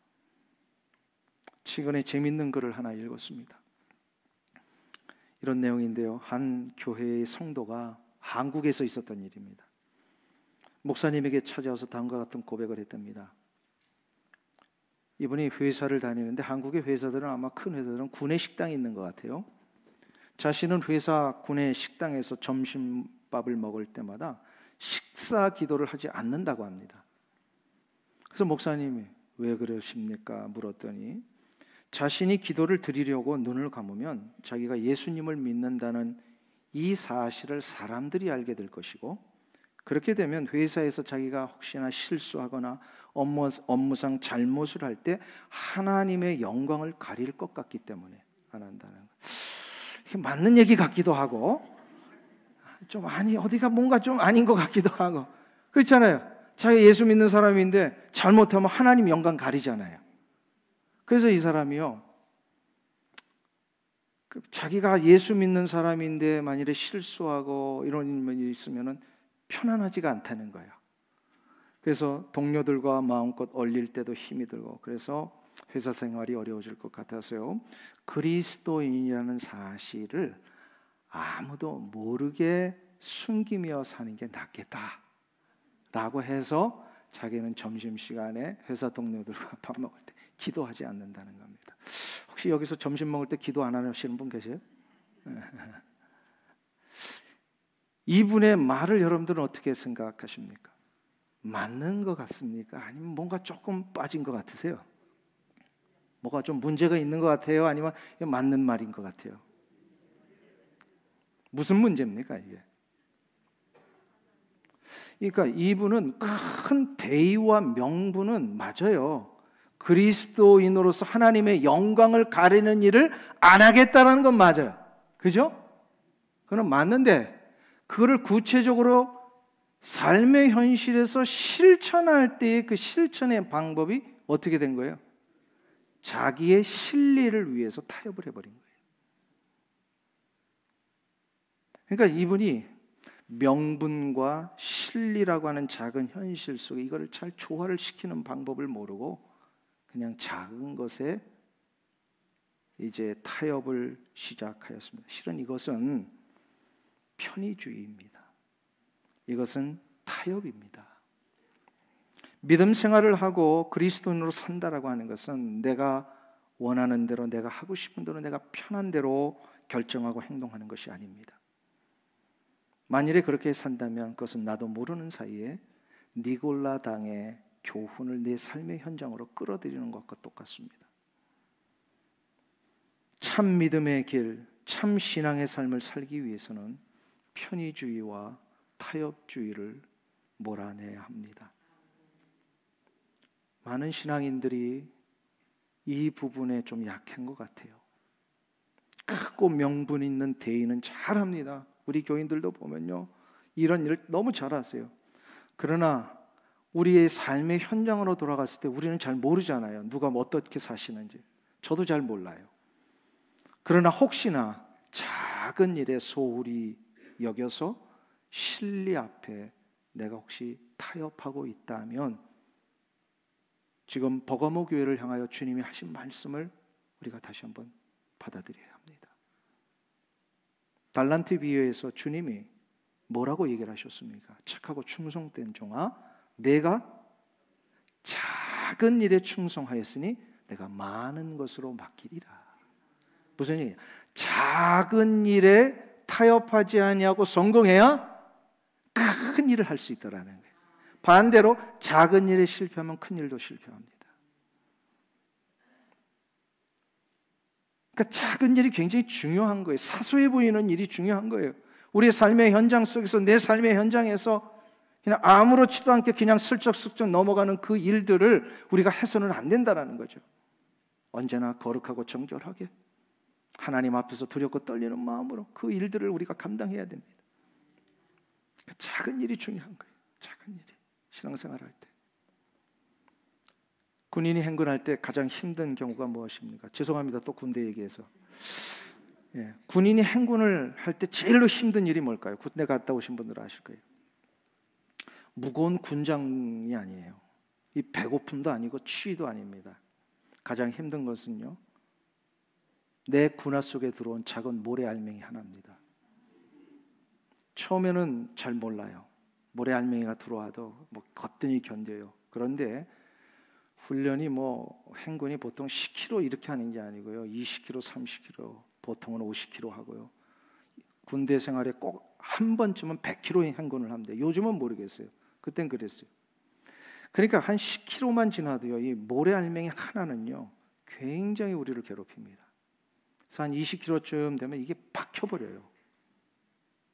최근에 재밌는 글을 하나 읽었습니다. 이런 내용인데요. 한 교회의 성도가 한국에서 있었던 일입니다. 목사님에게 찾아와서 다음과 같은 고백을 했답니다. 이분이 회사를 다니는데 한국의 회사들은 아마 큰 회사들은 구내 식당이 있는 것 같아요. 자신은 회사 구내 식당에서 점심밥을 먹을 때마다 식사 기도를 하지 않는다고 합니다. 그래서 목사님이 왜 그러십니까? 물었더니 자신이 기도를 드리려고 눈을 감으면 자기가 예수님을 믿는다는 이 사실을 사람들이 알게 될 것이고 그렇게 되면 회사에서 자기가 혹시나 실수하거나 업무상 잘못을 할 때 하나님의 영광을 가릴 것 같기 때문에 안 한다는 거예요. 이게 맞는 얘기 같기도 하고 좀 어디가 뭔가 좀 아닌 것 같기도 하고 그렇잖아요. 자기가 예수 믿는 사람인데 잘못하면 하나님 영광 가리잖아요. 그래서 이 사람이요, 자기가 예수 믿는 사람인데 만일에 실수하고 이런 일이 있으면은 편안하지가 않다는 거예요. 그래서 동료들과 마음껏 어울릴 때도 힘이 들고 그래서 회사 생활이 어려워질 것 같아서요, 그리스도인이라는 사실을 아무도 모르게 숨기며 사는 게 낫겠다라고 해서 자기는 점심시간에 회사 동료들과 밥 먹을 때 기도하지 않는다는 겁니다. 혹시 여기서 점심 먹을 때 기도 안 하시는 분 계세요? 이분의 말을 여러분들은 어떻게 생각하십니까? 맞는 것 같습니까? 아니면 뭔가 조금 빠진 것 같으세요? 뭐가 좀 문제가 있는 것 같아요? 아니면 맞는 말인 것 같아요? 무슨 문제입니까 이게? 그러니까 이분은 큰 대의와 명분은 맞아요. 그리스도인으로서 하나님의 영광을 가리는 일을 안 하겠다는 건 맞아요. 그죠? 그건 맞는데 그거를 구체적으로 삶의 현실에서 실천할 때의 그 실천의 방법이 어떻게 된 거예요? 자기의 실리를 위해서 타협을 해버린 거예요. 그러니까 이분이 명분과 실리라고 하는 작은 현실 속에 이거를 잘 조화를 시키는 방법을 모르고 그냥 작은 것에 이제 타협을 시작하였습니다. 실은 이것은 편의주의입니다. 이것은 타협입니다. 믿음 생활을 하고 그리스도인으로 산다라고 하는 것은 내가 원하는 대로, 내가 하고 싶은 대로, 내가 편한 대로 결정하고 행동하는 것이 아닙니다. 만일에 그렇게 산다면 그것은 나도 모르는 사이에 니골라 당의 교훈을 내 삶의 현장으로 끌어들이는 것과 똑같습니다. 참 믿음의 길, 참 신앙의 삶을 살기 위해서는 편의주의와 타협주의를 몰아내야 합니다. 많은 신앙인들이 이 부분에 좀 약한 것 같아요. 크고 명분 있는 대의는 잘합니다. 우리 교인들도 보면요, 이런 일을 너무 잘하세요. 그러나 우리의 삶의 현장으로 돌아갔을 때 우리는 잘 모르잖아요. 누가 어떻게 사시는지. 저도 잘 몰라요. 그러나 혹시나 작은 일에 소홀히 여겨서 진리 앞에 내가 혹시 타협하고 있다면 지금 버가모 교회를 향하여 주님이 하신 말씀을 우리가 다시 한번 받아들여야 합니다. 달란트 비유에서 주님이 뭐라고 얘기를 하셨습니까? 착하고 충성된 종아, 내가 작은 일에 충성하였으니 내가 많은 것으로 맡기리라. 무슨 얘기야? 작은 일에 타협하지 아니하고 성공해야 큰 일을 할 수 있다라는 거예요. 반대로 작은 일에 실패하면 큰 일도 실패합니다. 그러니까 작은 일이 굉장히 중요한 거예요. 사소해 보이는 일이 중요한 거예요. 우리의 삶의 현장 속에서, 내 삶의 현장에서 그냥 아무렇지도 않게 그냥 슬쩍슬쩍 넘어가는 그 일들을 우리가 해서는 안 된다는 거죠. 언제나 거룩하고 정결하게 하나님 앞에서 두렵고 떨리는 마음으로 그 일들을 우리가 감당해야 됩니다. 그러니까 작은 일이 중요한 거예요. 작은 일이. 신앙생활 할 때. 군인이 행군할 때 가장 힘든 경우가 무엇입니까? 죄송합니다. 또 군대 얘기해서. 군인이 행군을 할 때 제일로 힘든 일이 뭘까요? 군대 갔다 오신 분들은 아실 거예요. 무거운 군장이 아니에요. 이 배고픔도 아니고 추위도 아닙니다. 가장 힘든 것은요, 내 군화 속에 들어온 작은 모래알맹이 하나입니다. 처음에는 잘 몰라요. 모래알맹이가 들어와도 뭐 거뜬히 견뎌요. 그런데 훈련이 행군이 보통 10km 이렇게 하는 게 아니고요, 20km, 30km, 보통은 50km 하고요. 군대 생활에 꼭 한 번쯤은 100km 행군을 합니다. 요즘은 모르겠어요. 그땐 그랬어요. 그러니까 한 10km만 지나도요, 이 모래알맹이 하나는요 굉장히 우리를 괴롭힙니다. 그래서 한 20km쯤 되면 이게 박혀버려요.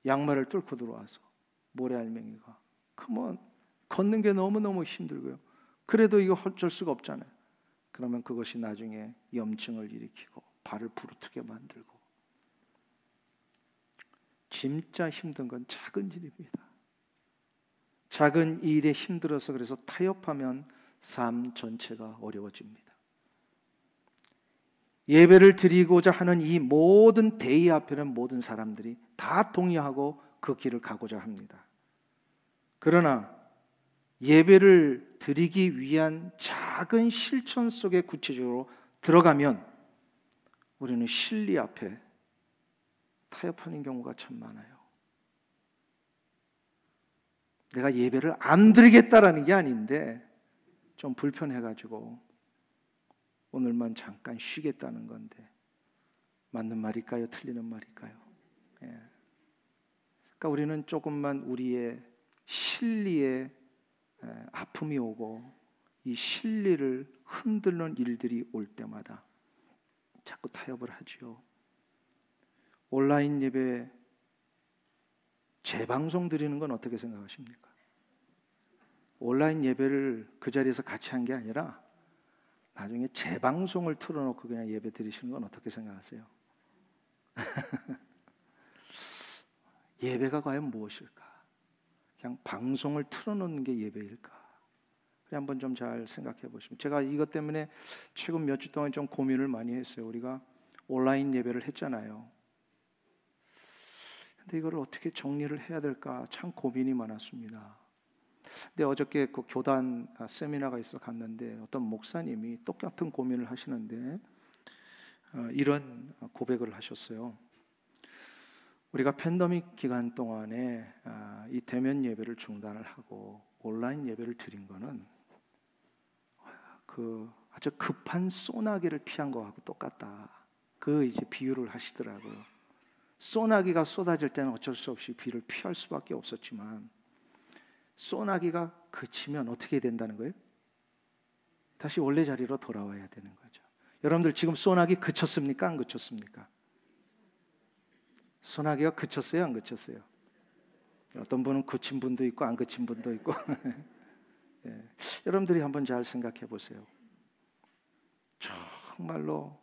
양말을 뚫고 들어와서 모래알맹이가. 그러면 걷는 게 너무너무 힘들고요. 그래도 이거 어쩔 수가 없잖아요. 그러면 그것이 나중에 염증을 일으키고 발을 부르트게 만들고. 진짜 힘든 건 작은 일입니다. 작은 일에 힘들어서 그래서 타협하면 삶 전체가 어려워집니다. 예배를 드리고자 하는 이 모든 대의 앞에는 모든 사람들이 다 동의하고 그 길을 가고자 합니다. 그러나 예배를 드리기 위한 작은 실천 속에 구체적으로 들어가면 우리는 진리 앞에 타협하는 경우가 참 많아요. 내가 예배를 안 드리겠다라는 게 아닌데 좀 불편해가지고 오늘만 잠깐 쉬겠다는 건데 맞는 말일까요? 틀리는 말일까요? 그러니까 우리는 조금만 우리의 실리에 아픔이 오고 이 실리를 흔드는 일들이 올 때마다 자꾸 타협을 하지요. 온라인 예배 재방송 드리는 건 어떻게 생각하십니까? 온라인 예배를 그 자리에서 같이 한 게 아니라 나중에 재방송을 틀어놓고 그냥 예배 드리시는 건 어떻게 생각하세요? 예배가 과연 무엇일까? 그냥 방송을 틀어놓는 게 예배일까? 한번 좀 잘 생각해 보시면, 제가 이것 때문에 최근 몇 주 동안 좀 고민을 많이 했어요. 우리가 온라인 예배를 했잖아요. 근데 이걸 어떻게 정리를 해야 될까 참 고민이 많았습니다. 근데 어저께 그 교단 세미나가 있어 갔는데 어떤 목사님이 똑같은 고민을 하시는데 이런 고백을 하셨어요. 우리가 팬데믹 기간 동안에 이 대면 예배를 중단을 하고 온라인 예배를 드린 거는 그 아주 급한 소나기를 피한 거하고 똑같다. 그 이제 비유를 하시더라고요. 소나기가 쏟아질 때는 어쩔 수 없이 비를 피할 수밖에 없었지만 소나기가 그치면 어떻게 된다는 거예요? 다시 원래 자리로 돌아와야 되는 거죠. 여러분들 지금 소나기 그쳤습니까? 안 그쳤습니까? 소나기가 그쳤어요? 안 그쳤어요? 어떤 분은 그친 분도 있고 안 그친 분도 있고 예. 여러분들이 한번 잘 생각해 보세요. 정말로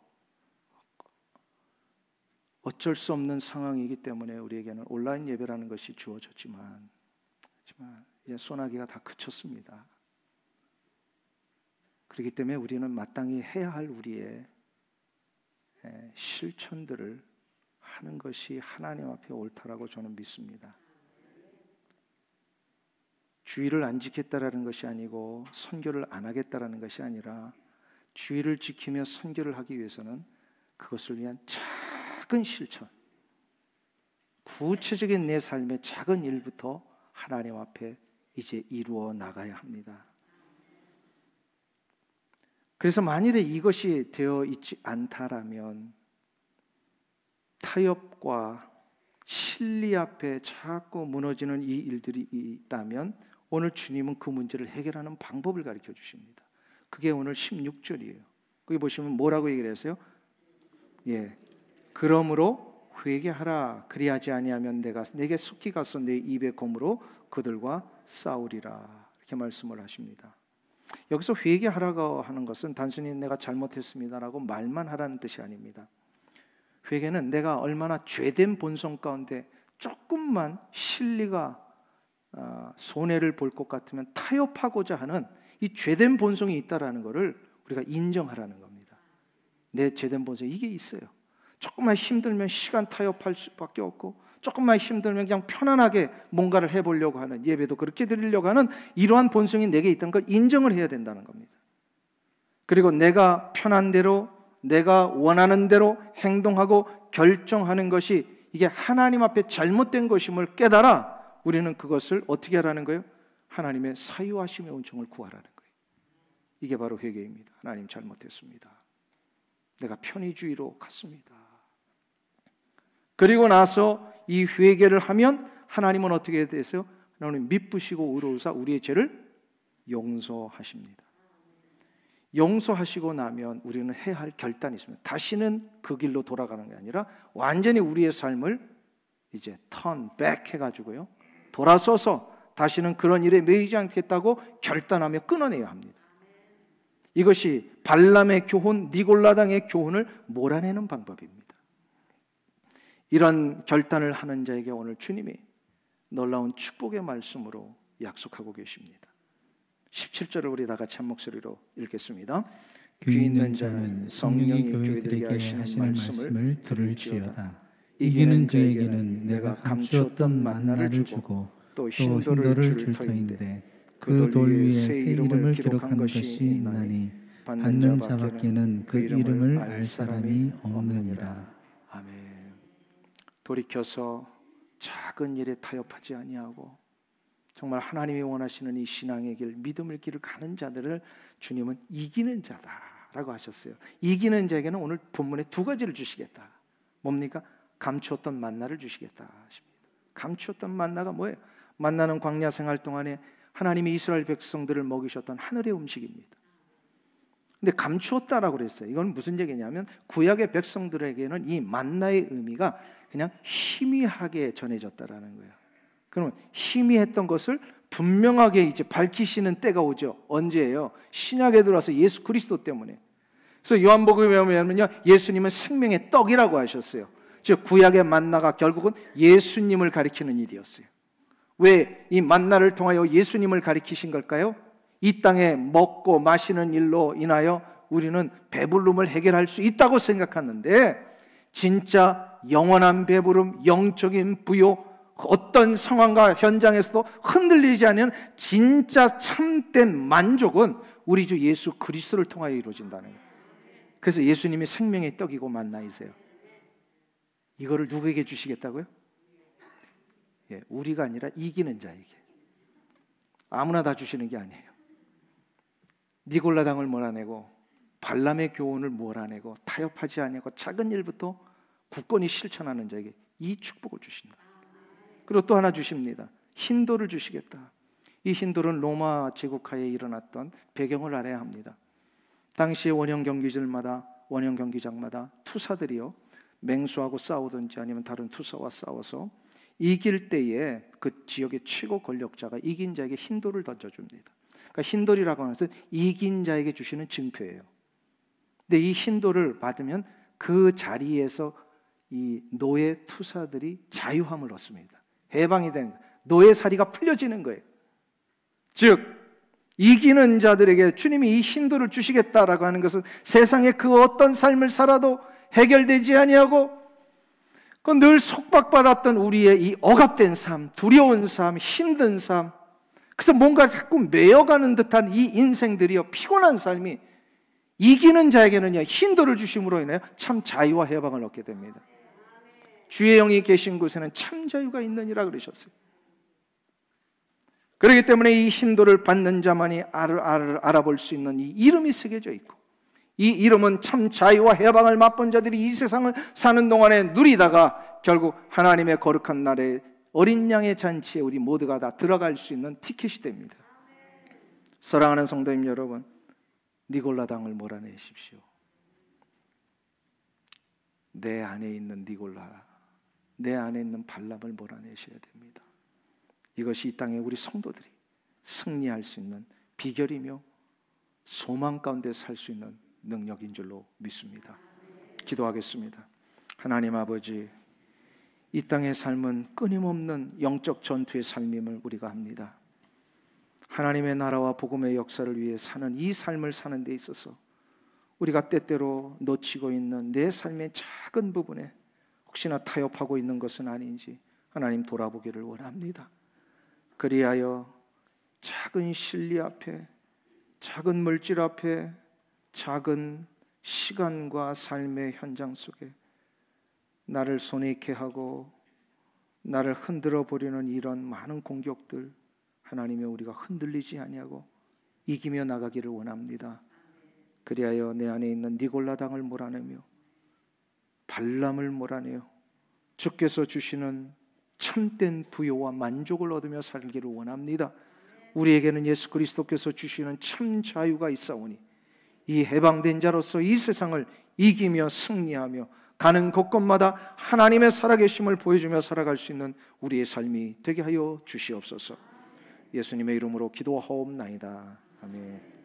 어쩔 수 없는 상황이기 때문에 우리에게는 온라인 예배라는 것이 주어졌지만 이제 소나기가 다 그쳤습니다. 그렇기 때문에 우리는 마땅히 해야 할 우리의 실천들을 하는 것이 하나님 앞에 옳다라고 저는 믿습니다. 주의를 안 지켰다라는 것이 아니고 선교를 안 하겠다라는 것이 아니라 주의를 지키며 선교를 하기 위해서는 그것을 위한 작은 실천, 구체적인 내 삶의 작은 일부터 하나님 앞에 이제 이루어 나가야 합니다. 그래서 만일에 이것이 되어 있지 않다라면 타협과 실리 앞에 자꾸 무너지는 이 일들이 있다면 오늘 주님은 그 문제를 해결하는 방법을 가르쳐 주십니다. 그게 오늘 16절이에요. 거기 보시면 뭐라고 얘기를 했어요? 예, 그러므로 회개하라. 그리하지 아니하면 내가 내게 속히 가서 내 입의 검으로 그들과 싸우리라. 이렇게 말씀을 하십니다. 여기서 회개하라고 하는 것은 단순히 내가 잘못했습니다라고 말만 하라는 뜻이 아닙니다. 회개는 내가 얼마나 죄된 본성 가운데 조금만 실리가 손해를 볼 것 같으면 타협하고자 하는 이 죄된 본성이 있다라는 것을 우리가 인정하라는 겁니다. 내 죄된 본성이 이게 있어요. 조금만 힘들면 시간 타협할 수밖에 없고 조금만 힘들면 그냥 편안하게 뭔가를 해보려고 하는, 예배도 그렇게 드리려고 하는 이러한 본성이 내게 있다는 걸 인정을 해야 된다는 겁니다. 그리고 내가 편한 대로 내가 원하는 대로 행동하고 결정하는 것이 이게 하나님 앞에 잘못된 것임을 깨달아 우리는 그것을 어떻게 하라는 거예요? 하나님의 사유하심의 은총을 구하라는 거예요. 이게 바로 회개입니다. 하나님 잘못했습니다. 내가 편의주의로 갔습니다. 그리고 나서 이 회개를 하면 하나님은 어떻게 되세요? 하나님 미쁘시고 의로우사 우리의 죄를 용서하십니다. 용서하시고 나면 우리는 해야 할 결단이 있습니다. 다시는 그 길로 돌아가는 게 아니라 완전히 우리의 삶을 이제 턴백 해가지고요, 돌아서서 다시는 그런 일에 매이지 않겠다고 결단하며 끊어내야 합니다. 이것이 발람의 교훈, 니골라당의 교훈을 몰아내는 방법입니다. 이런 결단을 하는 자에게 오늘 주님이 놀라운 축복의 말씀으로 약속하고 계십니다. 17절을 우리 다 같이 한 목소리로 읽겠습니다. 귀 있는 자는 성령이 교회들에게 하시는 말씀을 들을지어다. 이기는 자에게는 내가 감추었던 만나를 주고 또 흰돌을 줄 터인데 그 돌 위에 새 이름을 기록한 것이 있나니 받는 자밖에는 그 이름을 알 사람이 없느니라. 아멘. 돌이켜서 작은 일에 타협하지 아니하고 정말 하나님이 원하시는 이 신앙의 길, 믿음의 길을 가는 자들을 주님은 이기는 자다라고 하셨어요. 이기는 자에게는 오늘 본문에 두 가지를 주시겠다. 뭡니까? 감추었던 만나를 주시겠다 하십니다. 감추었던 만나가 뭐예요? 만나는 광야 생활 동안에 하나님이 이스라엘 백성들을 먹이셨던 하늘의 음식입니다. 근데 감추었다라고 그랬어요. 이건 무슨 얘기냐면 구약의 백성들에게는 이 만나의 의미가 그냥 희미하게 전해졌다라는 거예요. 그러면 희미했던 것을 분명하게 이제 밝히시는 때가 오죠. 언제예요? 신약에 들어와서 예수 그리스도 때문에. 그래서 요한복음에 보면요, 예수님은 생명의 떡이라고 하셨어요. 즉 구약의 만나가 결국은 예수님을 가리키는 일이었어요. 왜 이 만나를 통하여 예수님을 가리키신 걸까요? 이 땅에 먹고 마시는 일로 인하여 우리는 배부름을 해결할 수 있다고 생각하는데 진짜 영원한 배부름, 영적인 부요, 어떤 상황과 현장에서도 흔들리지 않는 진짜 참된 만족은 우리 주 예수 그리스도를 통하여 이루어진다는 거예요. 그래서 예수님이 생명의 떡이고 만나이세요. 이거를 누구에게 주시겠다고요? 예, 우리가 아니라 이기는 자에게. 아무나 다 주시는 게 아니에요. 니골라 당을 몰아내고 발람의 교훈을 몰아내고 타협하지 아니하고 작은 일부터 굳건히 실천하는 자에게 이 축복을 주신다. 그리고 또 하나 주십니다. 힌도를 주시겠다. 이 힌도는 로마 제국하에 일어났던 배경을 알아야 합니다. 당시 원형 경기장마다 투사들이요, 맹수하고 싸우든지 아니면 다른 투사와 싸워서 이길 때에 그 지역의 최고 권력자가 이긴 자에게 힌도를 던져줍니다. 그러니까 힌도리라고 하는 것은 이긴 자에게 주시는 증표예요. 근데 이 힌도를 받으면 그 자리에서 이 노예 투사들이 자유함을 얻습니다. 해방이 되는 거예요. 노예살이가 풀려지는 거예요. 즉 이기는 자들에게 주님이 이 힌도를 주시겠다라고 하는 것은 세상에 그 어떤 삶을 살아도 해결되지 아니하고 그 늘 속박받았던 우리의 이 억압된 삶, 두려운 삶, 힘든 삶, 그래서 뭔가 자꾸 매여가는 듯한 이 인생들이요, 피곤한 삶이 이기는 자에게는요, 힌도를 주심으로 인하여 참 자유와 해방을 얻게 됩니다. 주의 영이 계신 곳에는 참 자유가 있느니라 그러셨어요. 그렇기 때문에 이 힌도를 받는 자만이 알아볼 수 있는 이 이름이 새겨져 있고, 이 이름은 참 자유와 해방을 맛본 자들이 이 세상을 사는 동안에 누리다가 결국 하나님의 거룩한 날에 어린 양의 잔치에 우리 모두가 다 들어갈 수 있는 티켓이 됩니다. 사랑하는 성도님 여러분, 니골라 당을 몰아내십시오. 내 안에 있는 니골라, 내 안에 있는 발람을 몰아내셔야 됩니다. 이것이 이 땅에 우리 성도들이 승리할 수 있는 비결이며 소망 가운데 살 수 있는 능력인 줄로 믿습니다. 기도하겠습니다. 하나님 아버지, 이 땅의 삶은 끊임없는 영적 전투의 삶임을 우리가 합니다. 하나님의 나라와 복음의 역사를 위해 사는 이 삶을 사는 데 있어서 우리가 때때로 놓치고 있는 내 삶의 작은 부분에 혹시나 타협하고 있는 것은 아닌지 하나님 돌아보기를 원합니다. 그리하여 작은 실리 앞에, 작은 물질 앞에, 작은 시간과 삶의 현장 속에 나를 손해있게 하고 나를 흔들어 버리는 이런 많은 공격들, 하나님의 우리가 흔들리지 아니하고 이기며 나가기를 원합니다. 그리하여 내 안에 있는 니골라 당을 몰아내며 발람을 몰아내어 주께서 주시는 참된 부요와 만족을 얻으며 살기를 원합니다. 우리에게는 예수 그리스도께서 주시는 참 자유가 있사오니 이 해방된 자로서 이 세상을 이기며 승리하며 가는 곳곳마다 하나님의 살아계심을 보여주며 살아갈 수 있는 우리의 삶이 되게 하여 주시옵소서. 예수님의 이름으로 기도하옵나이다. 아멘.